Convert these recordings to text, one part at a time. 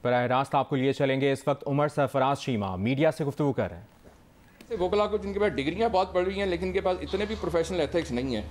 براہ راست آپ کو لیے چلیں گے. اس وقت عمر سرفراز چیمہ میڈیا سے گفتگو کر رہے ہیں. وکلا کو جن کے پاس ڈگریاں بہت پڑھ رہی ہیں لیکن ان کے پاس اتنے بھی پروفیشنل ایتھکس نہیں ہیں.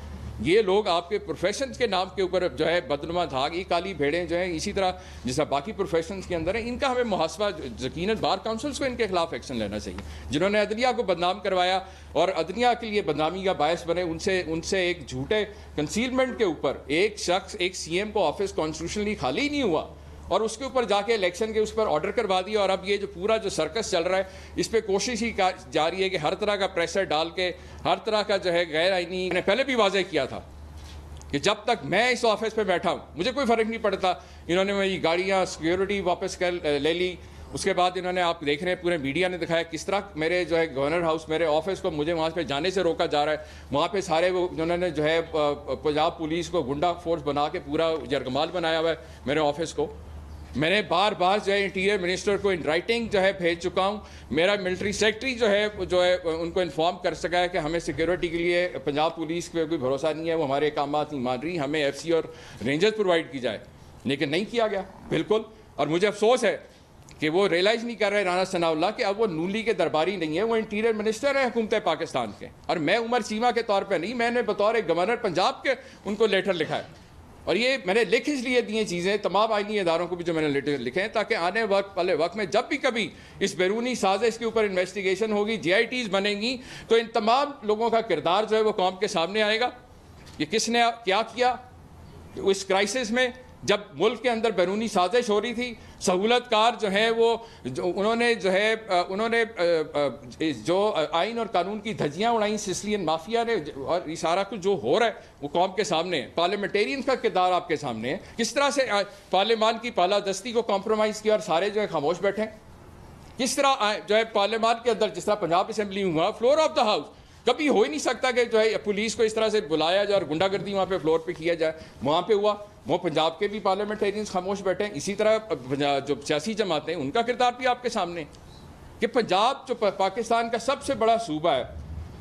یہ لوگ آپ کے پروفیشنز کے نام کے اوپر جو ہے بدنما دھاگ یہ کالی بھیڑیں جو ہیں اسی طرح جیسا باقی پروفیشنز کے اندر ہیں ان کا ہمیں محاسبہ یقیناً بار کاؤنسلز کو ان کے خلاف ایکشن لینا چاہیے. جنہوں نے عدلیہ کو بدنام کروایا اور عدلیہ کے لیے بدنامی کا باعث بنے ان سے ایک جھوٹے کنسیلمنٹ کے اوپر ایک شخص ایک سی ایم کو آفس کانسٹیٹیوشنلی خالی نہیں ہوا اور اس کے اوپر جا کے الیکشن کے اس پر آرڈر کروا دیا. اور اب یہ جو پورا جو سرکس چل رہا ہے اس پہ کوشش ہی جاری ہے کہ ہر طرح کا پریشر ڈال کے ہر طرح کا جو ہے غیر آئینی. میں نے پہلے بھی واضح کیا تھا کہ جب تک میں اس آفس پہ بیٹھا ہوں مجھے کوئی فرق نہیں پڑتا. انہوں نے میری گاڑیاں سیکیورٹی واپس کر لے لی. اس کے بعد انہوں نے آپ دیکھ رہے ہیں پورے میڈیا نے دکھایا کس طرح میرے جو ہے گورنر ہاؤس میرے آفس کو مجھے وہاں پہ جانے سے روکا جا رہا ہے. وہاں پہ سارے وہ انہوں نے جو ہے پنجاب پولیس کو گنڈا فورس بنا کے پورا یرغمال بنایا ہوا ہے میرے آفس کو. میں نے بار بار جو ہے انٹیریئر منسٹر کو ان رائٹنگ جو ہے بھیج چکا ہوں. میرا ملٹری سیکٹری جو ہے ان کو انفارم کر سکا ہے کہ ہمیں سیکیورٹی کے لیے پنجاب پولیس پہ کوئی بھروسہ نہیں ہے, وہ ہمارے احکامات نہیں مان رہی, ہمیں ایف سی اور رینجرز پرووائڈ کی جائے. لیکن نہیں کیا گیا بالکل. اور مجھے افسوس ہے کہ وہ ریئلائز نہیں کر رہے رانا ثناء اللہ کہ اب وہ نولی کے درباری نہیں ہے, وہ انٹیریئر منسٹر ہیں حکومت پاکستان کے. اور میں عمر چیمہ کے طور پہ نہیں, میں نے بطور ایک گورنر پنجاب کے ان کو لیٹر لکھا ہے. اور یہ میں نے لکھ اس لیے دی چیزیں تمام آئینی اداروں کو بھی جو میں نے لیٹر لکھے ہیں تاکہ آنے والے وقت میں جب بھی کبھی اس بیرونی سازش کے اوپر انویسٹیگیشن ہوگی جی آئی ٹیز بنیں گی تو ان تمام لوگوں کا کردار جو ہے وہ قوم کے سامنے آئے گا. یہ کس نے کیا کیا اس کرائسس میں جب ملک کے اندر بیرونی سازش ہو رہی تھی. سہولت کار جو ہیں وہ انہوں نے جو آئین اور قانون کی دھجیاں اڑائیں سسلین مافیا نے, اور یہ سارا کچھ جو ہو رہا ہے وہ قوم کے سامنے ہے. پارلیمنٹیرینز کا کردار آپ کے سامنے ہے. کس طرح سے پارلیمان کی بالادستی کو کمپرومائز کیا اور سارے جو ہے خاموش بیٹھے. کس طرح جو ہے پارلیمان کے اندر جس طرح پنجاب اسمبلی ہوا فلور آف دا ہاؤس کبھی ہو ہی نہیں سکتا کہ جو ہے پولیس کو اس طرح سے بلایا جائے اور گنڈا گردی وہاں پہ فلور پہ کیا جائے. وہاں پہ ہوا, وہ پنجاب کے بھی پارلیمنٹیرینز خاموش بیٹھے ہیں. اسی طرح جو سیاسی جماعتیں ان کا کردار بھی آپ کے سامنے کہ پنجاب جو پاکستان کا سب سے بڑا صوبہ ہے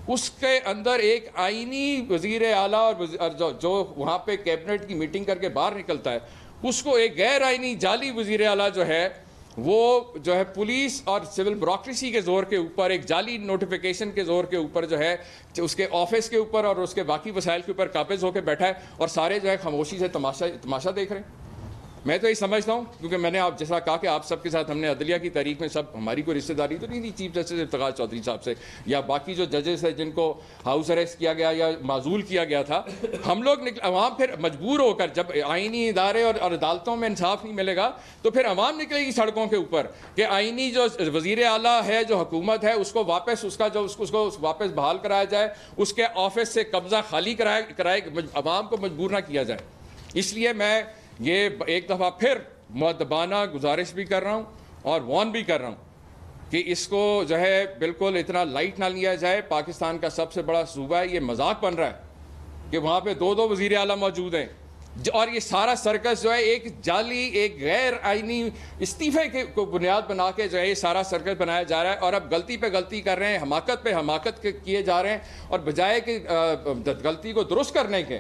اس کے اندر ایک آئینی وزیر اعلیٰ اور جو وہاں پہ کیبنٹ کی میٹنگ کر کے باہر نکلتا ہے اس کو ایک غیر آئینی جعلی وزیر اعلیٰ جو ہے وہ جو ہے پولیس اور سول بیوروکریسی کے زور کے اوپر ایک جعلی نوٹیفیکیشن کے زور کے اوپر جو ہے اس کے آفس کے اوپر اور اس کے باقی وسائل کے اوپر قابض ہو کے بیٹھا ہے اور سارے جو ہے خاموشی سے تماشا دیکھ رہے ہیں. میں تو یہ سمجھتا ہوں کیونکہ میں نے آپ جیسا کہا کہ آپ سب کے ساتھ ہم نے عدلیہ کی تاریخ میں سب ہماری کوئی رشتہ داری تو نہیں تھی چیف جسٹس افتخار چودھری صاحب سے یا باقی جو ججز ہیں جن کو ہاؤس اریسٹ کیا گیا یا معزول کیا گیا تھا. ہم لوگ عوام پھر مجبور ہو کر جب آئینی ادارے اور عدالتوں میں انصاف نہیں ملے گا تو پھر عوام نکلے گی سڑکوں کے اوپر کہ آئینی جو وزیر اعلیٰ ہے جو حکومت ہے اس کو واپس اس کو واپس بحال کرایا جائے, اس کے آفس سے قبضہ خالی کرائے عوام کو مجبور نہ کیا جائے. اس لیے میں یہ ایک دفعہ پھر مؤدبانہ گزارش بھی کر رہا ہوں اور وارن بھی کر رہا ہوں کہ اس کو جو ہے بالکل اتنا لائٹ نہ لیا جائے. پاکستان کا سب سے بڑا صوبہ ہے, یہ مذاق بن رہا ہے کہ وہاں پہ دو وزیر اعلیٰ موجود ہیں اور یہ سارا سرکس جو ہے ایک جعلی ایک غیر آئینی استعفے کو بنیاد بنا کے جو ہے یہ سارا سرکس بنایا جا رہا ہے. اور اب غلطی پہ غلطی کر رہے ہیں, حماقت پہ حماقت کیے جا رہے ہیں اور بجائے کہ غلطی کو درست کرنے کے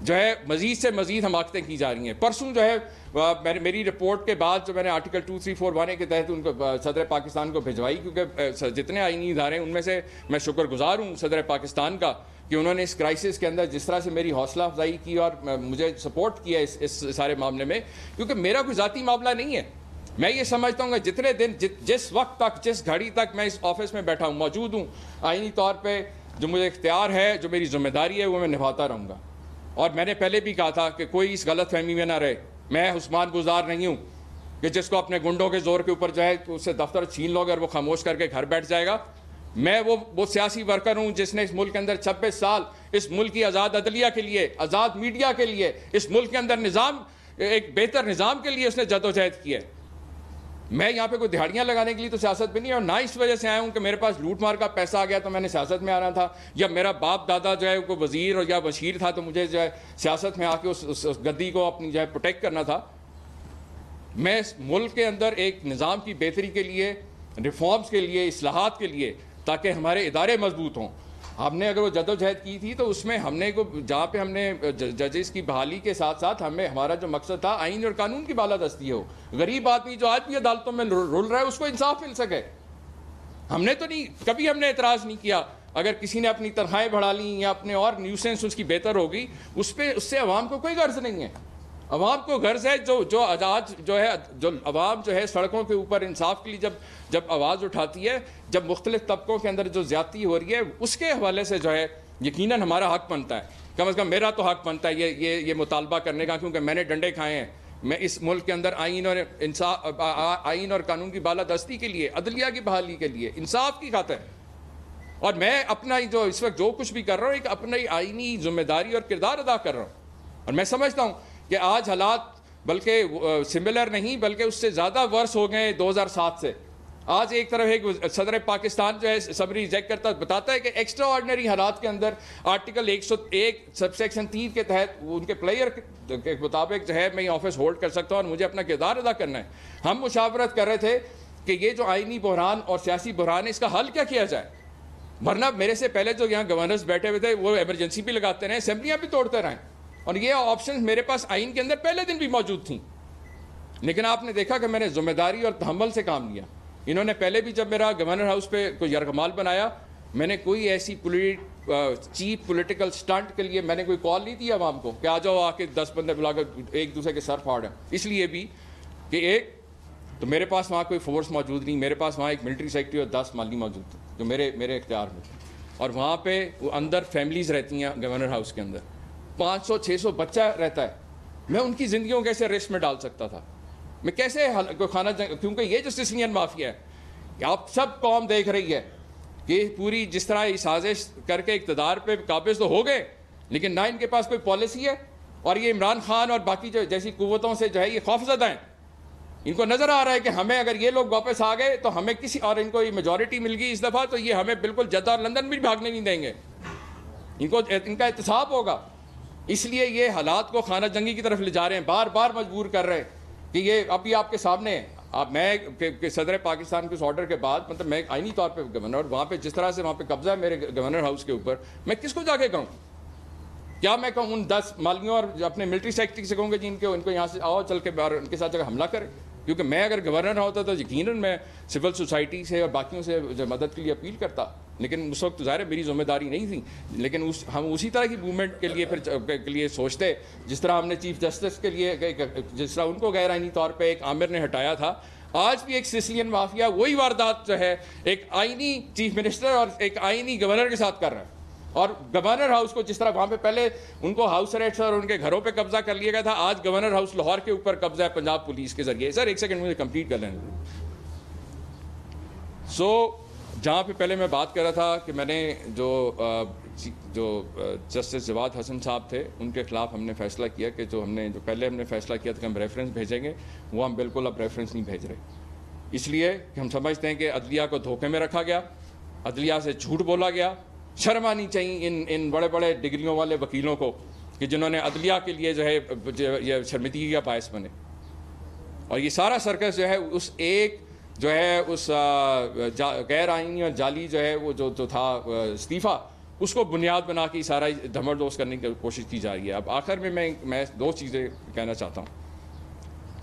جو ہے مزید سے مزید حماقتیں کی جا رہی ہیں. پرسوں جو ہے میری رپورٹ کے بعد جو میں نے آرٹیکل 2341 کے تحت ان کو صدر پاکستان کو بھجوائی کیونکہ جتنے آئینی ادارے ہیں ان میں سے میں شکر گزار ہوں صدر پاکستان کا کہ انہوں نے اس کرائسس کے اندر جس طرح سے میری حوصلہ افزائی کی اور مجھے سپورٹ کیا اس سارے معاملے میں, کیونکہ میرا کوئی ذاتی معاملہ نہیں ہے. میں یہ سمجھتا ہوں کہ جتنے دن جس وقت تک جس گھڑی تک میں اس آفس میں بیٹھا ہوں موجود ہوں آئینی طور پہ جو مجھے اختیار ہے جو میری ذمہ داری ہے وہ میں نبھاتا رہوں گا. اور میں نے پہلے بھی کہا تھا کہ کوئی اس غلط فہمی میں نہ رہے, میں عثمان گزار نہیں ہوں کہ جس کو اپنے گنڈوں کے زور کے اوپر جائے تو اس سے دفتر چھین لو گے اور وہ خاموش کر کے گھر بیٹھ جائے گا. میں وہ سیاسی ورکر ہوں جس نے اس ملک کے اندر 26 سال اس ملک کی آزاد عدلیہ کے لیے, آزاد میڈیا کے لیے, اس ملک کے اندر ایک بہتر نظام کے لیے اس نے جدوجہد کی ہے. میں یہاں پہ کوئی دہاڑیاں لگانے کے لیے تو سیاست میں نہیں, اور نہ اس وجہ سے آیا ہوں کہ میرے پاس لوٹ مار کا پیسہ آ گیا تو میں نے سیاست میں آنا تھا, یا میرا باپ دادا جو ہے کوئی وزیر یا وزیر تھا تو مجھے جو ہے سیاست میں آ کے اس گدی کو اپنی جو ہے پروٹیکٹ کرنا تھا. میں اس ملک کے اندر ایک نظام کی بہتری کے لیے, ریفارمز کے لیے, اصلاحات کے لیے, تاکہ ہمارے ادارے مضبوط ہوں, ہم نے اگر وہ جدوجہد کی تھی تو اس میں ہم نے جہاں پہ ہم نے ججز کی بحالی کے ساتھ ساتھ ہمارا جو مقصد تھا آئین اور قانون کی بالادستی ہو. غریب آدمی جو آج بھی عدالتوں میں رول رہا ہے اس کو انصاف مل سکے. ہم نے تو نہیں کبھی ہم نے اعتراض نہیں کیا اگر کسی نے اپنی تنخواہیں بڑھا لیں یا اپنے اور نیوسنس اس کی بہتر ہوگی, اس سے عوام کو کوئی غرض نہیں ہے. عوام کو غرض ہے جو آج جو عوام جو ہے سڑکوں کے اوپر انصاف کے لیے جب آواز اٹھاتی ہے, جب مختلف طبقوں کے اندر جو زیادتی ہو رہی ہے, اس کے حوالے سے جو ہے یقیناً ہمارا حق بنتا ہے, کم از کم میرا تو حق بنتا ہے یہ مطالبہ کرنے کا, کیونکہ میں نے ڈنڈے کھائے ہیں. میں اس ملک کے اندر آئین اور قانون کی بالادستی کے لیے, عدلیہ کی بحالی کے لیے, انصاف کی خاطر, اور میں اپنا جو اس وقت جو کچھ بھی کر رہا ہوں ایک اپنی آئینی ذمہ داری اور کردار ادا کر رہا ہوں. اور میں سمجھتا ہوں کہ آج حالات بلکہ سملر نہیں بلکہ اس سے زیادہ ورس ہو گئے 2007 سے. آج ایک طرف ایک صدر پاکستان جو ہے سمری ریجیکٹ کرتا بتاتا ہے کہ ایکسٹرا آرڈنری حالات کے اندر آرٹیکل 101 سب سیکشن 3 کے تحت ان کے پلیئر کے مطابق جو ہے میں آفس ہولڈ کر سکتا ہوں اور مجھے اپنا کردار ادا کرنا ہے. ہم مشاورت کر رہے تھے کہ یہ جو آئینی بحران اور سیاسی بحران ہے اس کا حل کیا جائے, ورنہ میرے سے پہلے جو یہاں گورنرز بیٹھے ہوئے تھے وہ ایمرجنسی بھی لگاتے رہے, اسمبلیاں بھی توڑتے رہیں, اور یہ آپشنز میرے پاس آئین کے اندر پہلے دن بھی موجود تھیں. لیکن آپ نے دیکھا کہ میں نے ذمہ داری اور تحمل سے کام لیا. انہوں نے پہلے بھی جب میرا گورنر ہاؤس پہ کوئی یرغمال بنایا, میں نے کوئی ایسی چیپ پولیٹیکل سٹنٹ کے لیے میں نے کوئی کال نہیں دی عوام کو کہ آ جاؤ آ کے 10 بندے بلا کر ایک دوسرے کے سر پھاڑیں. اس لیے بھی کہ ایک تو میرے پاس وہاں کوئی فورس موجود نہیں, میرے پاس وہاں ایک ملٹری سیکٹری اور 10 مالی موجود تھے جو میرے اختیار میں تھے, اور وہاں پہ وہ اندر فیملیز رہتی ہیں گورنر ہاؤس کے اندر, 500-600 بچہ رہتا ہے. میں ان کی زندگیوں کو کیسے رسک میں ڈال سکتا تھا, میں کیسے کھانا, کیونکہ یہ جو سسلین مافیا ہے آپ سب قوم دیکھ رہی ہے کہ پوری جس طرح یہ سازش کر کے اقتدار پہ قابض تو ہو گئے, لیکن نہ ان کے پاس کوئی پالیسی ہے, اور یہ عمران خان اور باقی جو جیسی قوتوں سے جو ہے یہ خوفزدہ ہیں. ان کو نظر آ رہا ہے کہ ہمیں اگر یہ لوگ واپس آ گئے تو ہمیں کسی اور ان کو یہ میجورٹی مل گئی اس دفعہ تو یہ ہمیں بالکل جدہ اور لندن بھی بھاگنے نہیں دیں گے, ان کا احتساب ہوگا. اس لیے یہ حالات کو خانہ جنگی کی طرف لے جا رہے ہیں, بار بار مجبور کر رہے ہیں کہ یہ ابھی آپ کے سامنے ہے. میں صدر پاکستان کے اس آرڈر کے بعد مطلب میں آئینی طور پہ گورنر, اور وہاں پہ جس طرح سے وہاں پہ قبضہ ہے میرے گورنر ہاؤس کے اوپر, میں کس کو جا کے کہوں؟ کیا میں کہوں ان 10 مالیوں اور اپنے ملٹری سیکٹری سے کہوں گے جی ان کو یہاں سے آؤ چل کے باہر ان کے ساتھ جگہ حملہ کریں؟ کیونکہ میں اگر گورنر ہوتا تو یقیناً میں سول سوسائٹی سے اور باقیوں سے مدد کے لیے اپیل کرتا, لیکن اس وقت ظاہر ہے میری ذمہ داری نہیں تھی. لیکن ہم اسی طرح کی موومنٹ کے لیے کے لیے سوچتے جس طرح ہم نے چیف جسٹس کے لیے جس طرح ان کو غیر آئینی طور پہ ایک عامر نے ہٹایا تھا, آج بھی ایک سسلین مافیا وہی واردات جو ہے ایک آئینی چیف منسٹر اور ایک آئینی گورنر کے ساتھ کر رہا ہے. اور گورنر ہاؤس کو جس طرح وہاں پہ پہلے ان کو ہاؤس اریسٹ اور ان کے گھروں پہ قبضہ کر لیا گیا تھا, آج گورنر ہاؤس لاہور کے اوپر قبضہ ہے پنجاب پولیس کے ذریعے. سر ایک سیکنڈ مجھے کمپلیٹ کر لینا. جہاں پہ پہلے میں بات کر رہا تھا کہ میں نے جو جسٹس جواد حسن صاحب تھے ان کے خلاف ہم نے فیصلہ کیا کہ جو پہلے ہم نے فیصلہ کیا تھا کہ ہم ریفرنس بھیجیں گے, وہ ہم بالکل اب ریفرنس نہیں بھیج رہے, اس لیے کہ ہم سمجھتے ہیں کہ عدلیہ کو دھوکے میں رکھا گیا, عدلیہ سے جھوٹ بولا گیا. شرم آنی چاہیے ان بڑے بڑے ڈگریوں والے وکیلوں کو کہ جنہوں نے عدلیہ کے لیے جو ہے یہ شرمندگی کا باعث بنے. اور یہ سارا سرکس جو ہے اس ایک جو ہے اس غیر آئینی اور جعلی جو ہے وہ جو تھا استعفیٰ, اس کو بنیاد بنا کے سارا دھمڑ دوز کرنے کی کوشش کی جا رہی ہے. اب آخر میں 2 چیزیں کہنا چاہتا ہوں.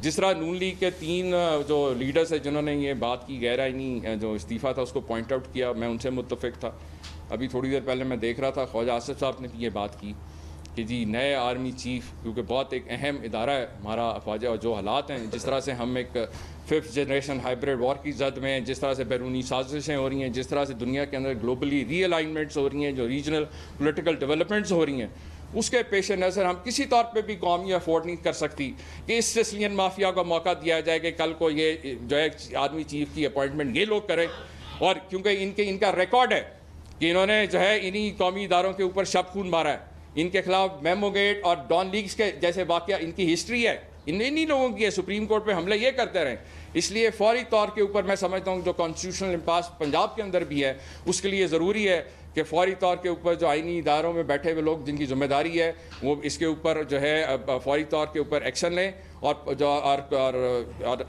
جس طرح نون لیگ کے 3 جو لیڈرز ہیں جنہوں نے یہ بات کی غیر آئینی جو استعفیٰ تھا اس کو پوائنٹ آؤٹ کیا, میں ان سے متفق تھا. ابھی تھوڑی دیر پہلے میں دیکھ رہا تھا خواجہ آصف صاحب نے بھی یہ بات کی کہ جی نئے آرمی چیف, کیونکہ بہت ایک اہم ادارہ ہے ہمارا افواج, اور جو حالات ہیں جس طرح سے ہم ایک 5th جنریشن ہائبریڈ وار کی زد میں, جس طرح سے بیرونی سازشیں ہو رہی ہیں, جس طرح سے دنیا کے اندر گلوبلی ری الائنمنٹس ہو رہی ہیں, جو ریجنل پولیٹیکل ڈیولپمنٹس ہو رہی ہیں, اس کے پیش نظر ہم کسی طور پہ بھی قوم یہ افورڈ نہیں کر سکتی کہ اس سسلین مافیا کو موقع دیا جائے کہ کل کو یہ جو ہے آرمی چیف کی اپوائنٹمنٹ یہ لوگ کریں. اور کیونکہ ان کا ریکارڈ ہے کہ انہوں نے جو ہے انہی قومی اداروں کے اوپر شب خون مارا ہے, ان کے خلاف میمو گیٹ اور ڈان لیگز کے جیسے واقعہ ان کی ہسٹری ہے, انہی لوگوں کی ہے. سپریم کورٹ پہ حملے یہ کرتے رہے. اس لیے فوری طور کے اوپر میں سمجھتا ہوں جو کانسٹیٹیوشنل امپاس پنجاب کے اندر بھی ہے اس کے لیے ضروری ہے کہ فوری طور کے اوپر جو آئینی اداروں میں بیٹھے ہوئے لوگ جن کی ذمہ داری ہے وہ اس کے اوپر جو ہے فوری طور کے اوپر ایکشن لیں, اور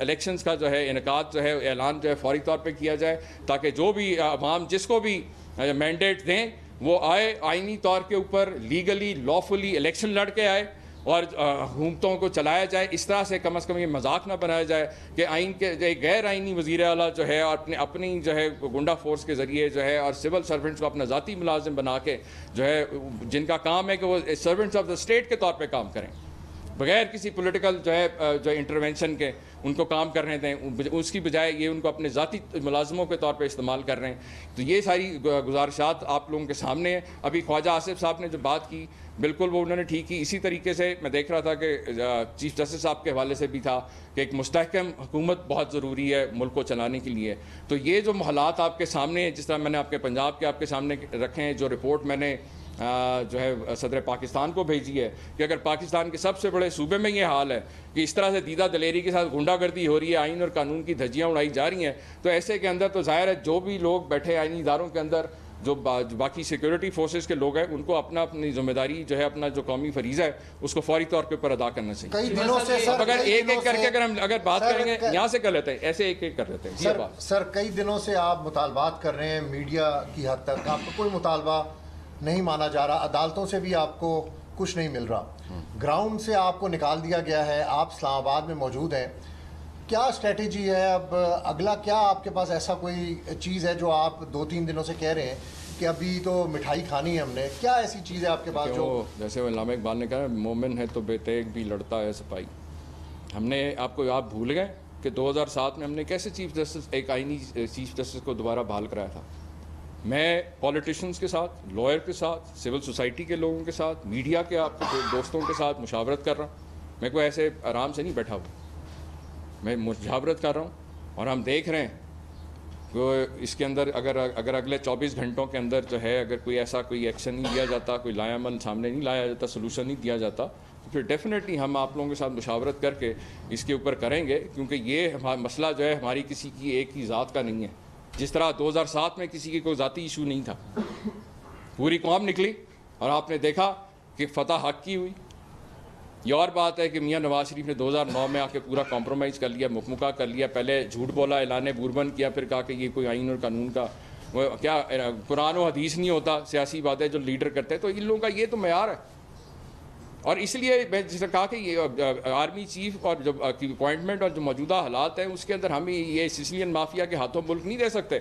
الیکشنز کا جو ہے انعقاد جو ہے اعلان جو ہے فوری طور پہ کیا جائے, تاکہ جو بھی عوام جس کو بھی مینڈیٹ دیں وہ آئے, آئینی طور کے اوپر لیگلی لافلی الیکشن لڑ کے آئے اور حکومتوں کو چلایا جائے. اس طرح سے کم از کم یہ مذاق نہ بنایا جائے کہ آئین کے غیر آئینی وزیر اعلیٰ جو ہے اور اپنی جو ہے گنڈا فورس کے ذریعے جو ہے اور سول سرونٹس کو اپنا ذاتی ملازم بنا کے جو ہے جن کا کام ہے کہ وہ سرونٹس آف دا اسٹیٹ کے طور پہ کام کریں بغیر کسی پولیٹیکل جو ہے انٹروینشن کے ان کو کام کرنے دیں, اس کی بجائے یہ ان کو اپنے ذاتی ملازموں کے طور پہ استعمال کر رہے ہیں. تو یہ ساری گزارشات آپ لوگوں کے سامنے ہیں. ابھی خواجہ آصف صاحب نے جو بات کی بالکل وہ انہوں نے ٹھیک کی. اسی طریقے سے میں دیکھ رہا تھا کہ چیف جسٹس صاحب کے حوالے سے بھی تھا کہ ایک مستحکم حکومت بہت ضروری ہے ملک کو چلانے کے لیے. تو یہ جو حالات آپ کے سامنے ہیں, جس طرح میں نے آپ کے پنجاب کے آپ کے سامنے رکھے ہیں, جو رپورٹ میں نے جو ہے صدر پاکستان کو بھیجی ہے کہ اگر پاکستان کے سب سے بڑے صوبے میں یہ حال ہے کہ اس طرح سے دیدہ دلیری کے ساتھ غنڈہ گردی ہو رہی ہے, آئین اور قانون کی دھجیاں اڑائی جا رہی ہیں, تو ایسے کے اندر تو ظاہر ہے جو بھی لوگ بیٹھے آئینی اداروں کے اندر جو باقی سیکورٹی فورسز کے لوگ ہیں ان کو اپنی ذمہ داری جو ہے اپنا جو قومی فریضہ ہے اس کو فوری طور کے اوپر ادا کرنا چاہیے. کئی دنوں سے سر اگر ایک ایک کر کے اگر بات کریں گے یہاں سے کر لیتے ہیں, ایسے ایک ایک کر لیتے ہیں. سر کئی دنوں سے آپ مطالبات کر رہے ہیں, میڈیا کی حد تک آپ کو کوئی مطالبہ نہیں مانا جا رہا, عدالتوں سے بھی آپ کو کچھ نہیں مل رہا, گراؤنڈ سے آپ کو نکال دیا گیا ہے, آپ اسلام آباد میں موجود ہیں. کیا اسٹریٹجی ہے اب اگلا, کیا آپ کے پاس ایسا کوئی چیز ہے جو آپ 2-3 دنوں سے کہہ رہے ہیں کہ ابھی تو مٹھائی کھانی ہے ہم نے, کیا ایسی چیز ہے آپ کے پاس جو جیسے علامہ اقبال نے کہا مومن ہے تو بے تیغ بھی لڑتا ہے سپاہی. ہم نے آپ بھول گئے کہ 2007 میں ہم نے کیسے چیف جسٹس ایک آئینی چیف جسٹس کو دوبارہ بحال کرایا تھا. میں پولیٹیشنز کے ساتھ, لائر کے ساتھ, سول سوسائٹی کے لوگوں کے ساتھ, میڈیا کے آپ کے دوستوں کے ساتھ مشاورت کر رہا ہوں. میں کوئی ایسے آرام سے نہیں بیٹھا ہوا, میں مشاورت کر رہا ہوں اور ہم دیکھ رہے ہیں کہ اس کے اندر اگر اگلے 24 گھنٹوں کے اندر جو ہے اگر کوئی ایسا کوئی ایکشن نہیں لیا جاتا, کوئی لایا عمل سامنے نہیں لایا جاتا, سلوشن نہیں دیا جاتا, تو پھر ڈیفینیٹلی ہم آپ لوگوں کے ساتھ مشاورت کر کے اس کے اوپر کریں گے. کیونکہ یہ مسئلہ جو ہے ہماری کسی کی ایک ہی ذات کا نہیں ہے. جس طرح 2007 میں کسی کی کوئی ذاتی ایشو نہیں تھا, پوری قوم نکلی اور آپ نے دیکھا کہ فتح حق کی ہوئی. یہ اور بات ہے کہ میاں نواز شریف نے 2009 میں آ کے پورا کمپرومائز کر لیا, مکمکہ کر لیا. پہلے جھوٹ بولا, اعلان بوربن کیا, پھر کہا کہ یہ کوئی آئین اور قانون کا کیا قرآن و حدیث نہیں ہوتا, سیاسی باتیں جو لیڈر کرتے ہیں. تو ان لوگوں کا یہ تو معیار ہے. اور اس لیے میں جس نے کہا کہ یہ آرمی چیف اور جو اپوائنٹمنٹ اور جو موجودہ حالات ہیں اس کے اندر ہم یہ سسلین مافیا کے ہاتھوں ملک نہیں دے سکتے.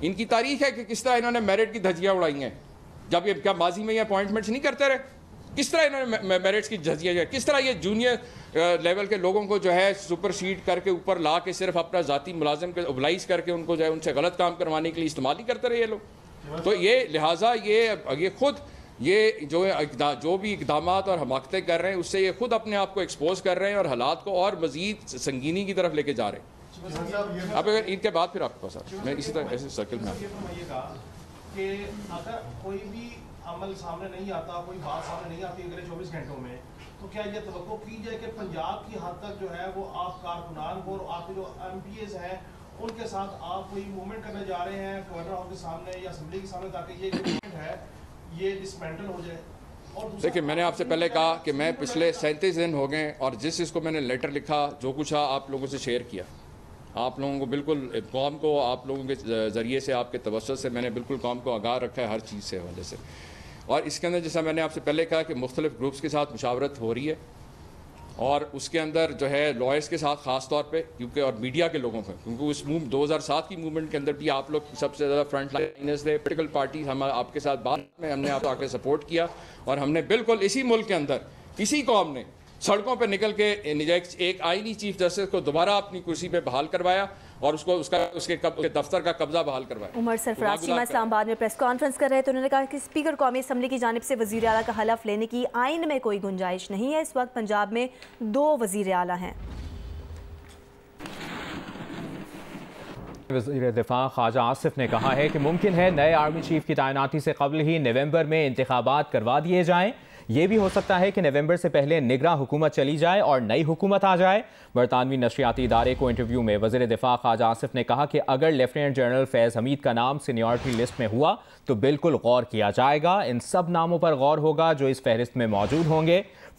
ان کی تاریخ ہے کہ کس طرح انہوں نے میرٹ کی دھجیاں اڑائی ہیں. جب یہ کیا ماضی میں یہ اپوائنٹمنٹس نہیں کرتے رہے, کس طرح انہوں نے میرٹس کی دھجیاں, کس طرح یہ جونیئر لیول کے لوگوں کو جو ہے سپر سیڈ کر کے اوپر لا کے صرف اپنا ذاتی ملازم کے اوبلائز کر کے ان کو جو ہے ان سے غلط کام کروانے کے لیے استعمال ہی کرتے رہے یہ لوگ. تو یہ لہٰذا یہ خود یہ جو بھی اقدامات اور حماقتیں کر رہے ہیں اس سے یہ خود اپنے آپ کو ایکسپوز کر رہے ہیں اور حالات کو اور مزید سنگینی کی طرف لے کے جا رہے ہیں. اب اگر ان کے بعد پھر آپ کے پاس میں اسی طرح ایسے سرکل میں کہ اگر کوئی بھی عمل سامنے نہیں آتا, کوئی بات سامنے نہیں آتی اگلے 24 گھنٹوں میں, تو کیا یہ توقع کی جائے کہ پنجاب کی حد تک جو ہے وہ آپ کارکنان کو اور آپ کے جو ایم پی ایز ہیں ان کے ساتھ آپ کوئی موومنٹ کرنے جا رہے ہیں گورنر ہاؤس کے سامنے یا اسمبلی کے سامنے, تاکہ یہ جو موومنٹ ہے یہ ڈسمینٹل ہو جائے؟ دیکھیں میں نے آپ سے پہلے کہا کہ میں پچھلے 37 دن ہو گئے اور جس کو میں نے لیٹر لکھا جو کچھ آپ لوگوں سے شیئر کیا, آپ لوگوں کو بالکل قوم کو آپ لوگوں کے ذریعے سے آپ کے توسط سے میں نے بالکل قوم کو آگاہ رکھا ہے ہر چیز سے حوالے سے. اور اس کے اندر جیسا میں نے آپ سے پہلے کہا کہ مختلف گروپس کے ساتھ مشاورت ہو رہی ہے اور اس کے اندر جو ہے لائرس کے ساتھ خاص طور پہ کیونکہ اور میڈیا کے لوگوں کو, کیونکہ اس 2007 کی موومنٹ کے اندر بھی آپ لوگ سب سے زیادہ فرنٹ لائنرز تھے. پولیٹیکل پارٹیز ہم آپ کے ساتھ بات میں ہم نے آپ کو آ کے سپورٹ کیا اور ہم نے بالکل اسی ملک کے اندر کسی قوم نے سڑکوں پہ نکل کے ایک آئینی چیف جسٹس کو دوبارہ اپنی کرسی پہ بحال کروایا اور اس کے دفتر کا قبضہ بحال کروایا. عمر سرفراز چیمہ اسلام آباد میں پریس کانفرنس کر رہے تھے, انہوں نے کہا کہ اسپیکر قومی اسمبلی کی جانب سے وزیر اعلیٰ کا حلف لینے کی آئین میں کوئی گنجائش نہیں ہے. اس وقت پنجاب میں 2 وزیر اعلیٰ ہیں. وزیر دفاع خواجہ آصف نے کہا ہے کہ ممکن ہے نئے آرمی چیف کی تعیناتی سے قبل ہی نومبر میں انتخابات کروا دیے جائیں. یہ بھی ہو سکتا ہے کہ نومبر سے پہلے نگراں حکومت چلی جائے اور نئی حکومت آ جائے. برطانوی نشریاتی ادارے کو انٹرویو میں وزیر دفاع خواجہ آصف نے کہا کہ اگر لیفٹیننٹ جنرل فیض حمید کا نام سینیورٹی لسٹ میں ہوا تو بالکل غور کیا جائے گا. ان سب ناموں پر غور ہوگا جو اس فہرست میں موجود ہوں گے.